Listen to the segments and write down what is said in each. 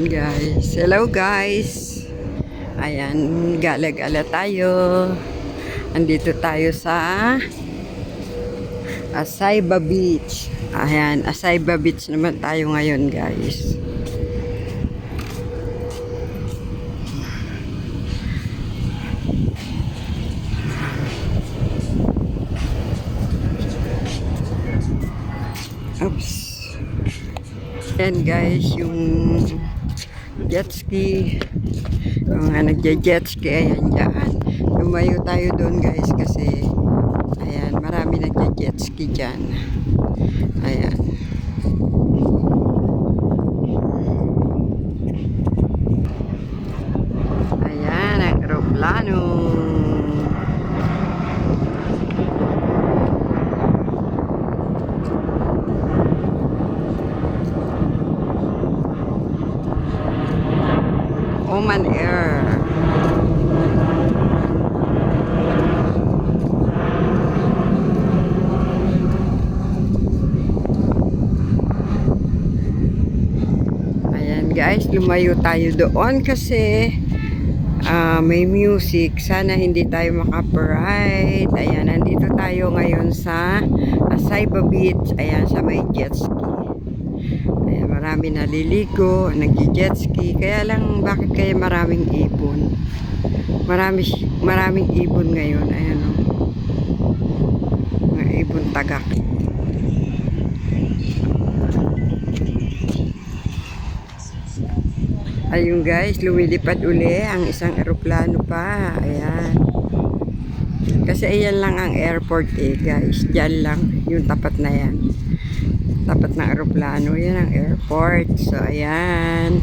Ayan guys. Hello guys. Ayan, gala-gala tayo. Andito tayo sa Asaiba Beach. Ayan, Asaiba Beach naman tayo ngayon guys. Oops. Ayan guys, yung jet ski. Yung nagja-jet ski, ayan dyan. Lumayo tayo doon guys kasi ayan, marami nagja-jet ski dyan. Ayan. Ayan, ang aeroplano. Oman Air. Ayan guys, lumayo tayo doon kasi may music. Sana hindi tayo maka-copyright. Ayan, nandito tayo ngayon sa Asaiba Beach. Ayan, sa may jet ski. Ayan, marami naliligo, nag-jet ski. Kaya lang, bakit kaya maraming ibon? Maraming ibon ngayon. Ayan o. Mga ibon tagak. Ayun guys, lumilipad uli ang isang eroplano pa. Ayan. Kasi ayan lang ang airport guys. Diyan lang, yung tapat na yan. Tapat ng eroplano, yan ang airport. So ayan.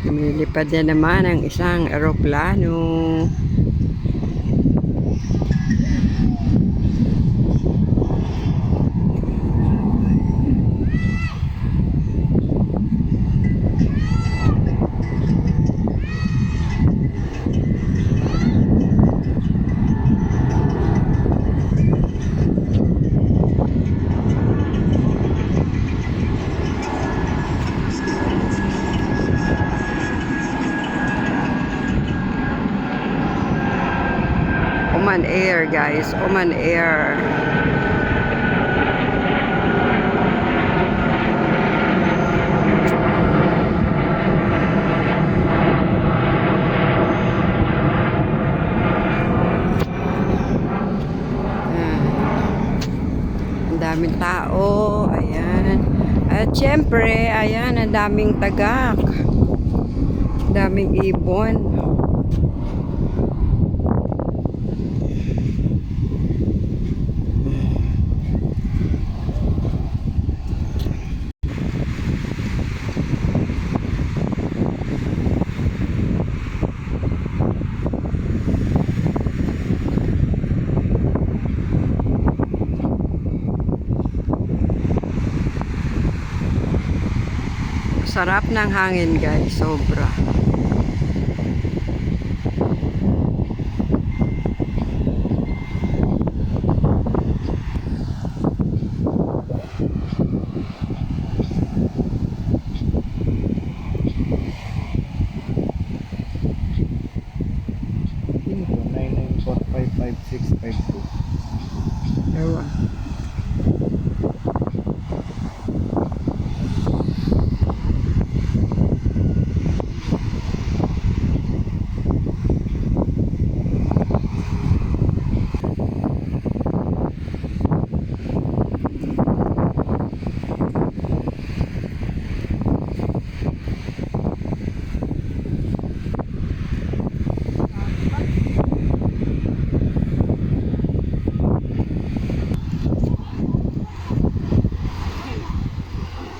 Lumilipad na naman ang isang eroplano. Oman Air guys, Oman Air. Ang daming tao, ayan. At syempre, ayan, ang daming tagak. Ang daming ibon. Sarap ng hangin guys, sobra. Ewan.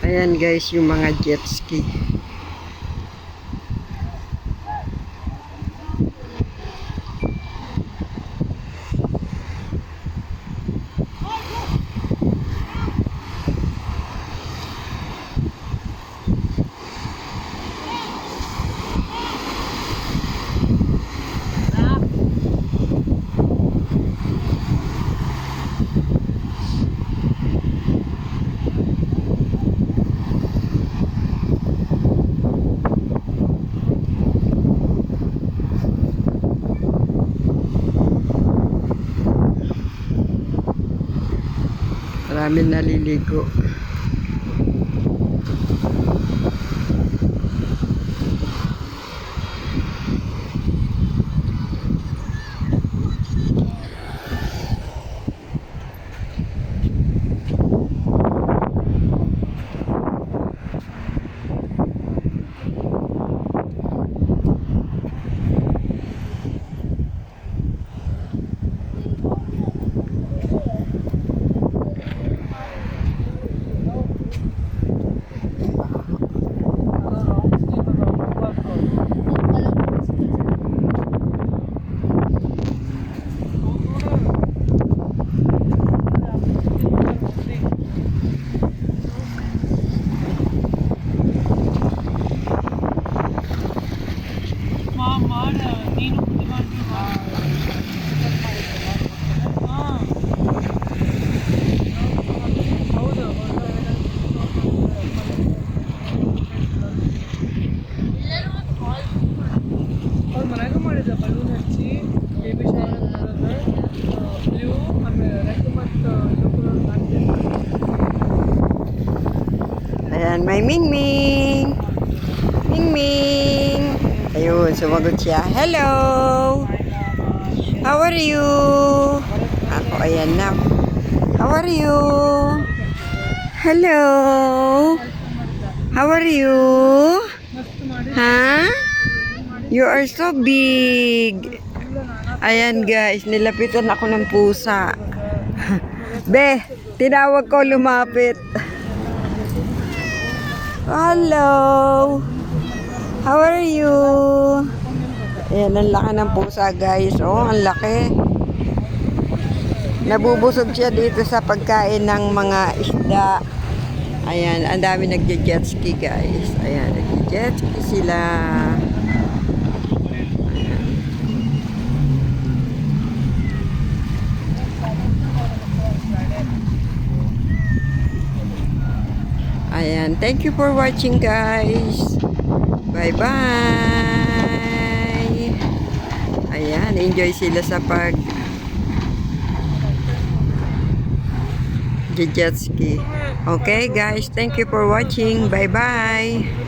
Ayan guys, yung mga jet ski. dami naliligo. ಅವ್ರು ಮನೆಗೂ ಮಾಡಿದ ಬಲೂನ್ ಹಚ್ಚಿ baby shower blue ಆಮೇಲೆ ರೆಡ್ ಮತ್ತು Ayan, may Mingming. Mingming. Ayun, sumagot siya. Hello. How are you? Ako, ayan na. How are you? Hello. How are you? ಮಸ್ತ್ ಮಾಡಿ Huh? You are so big. Ayan guys, nilapitan ako ng pusa. Be, tinawag ko lumapit. Hello. How are you? Ayan, ang laki ng pusa guys. Oh, ang laki. Nabubusog siya dito sa pagkain ng mga isda. Ayan, ang dami nagje-jet ski guys. Ayan, nagje-jet ski sila. Ayan, thank you for watching guys. Bye-bye. Ayan, enjoy sila sa pag jet ski. Okay guys, thank you for watching. Bye-bye.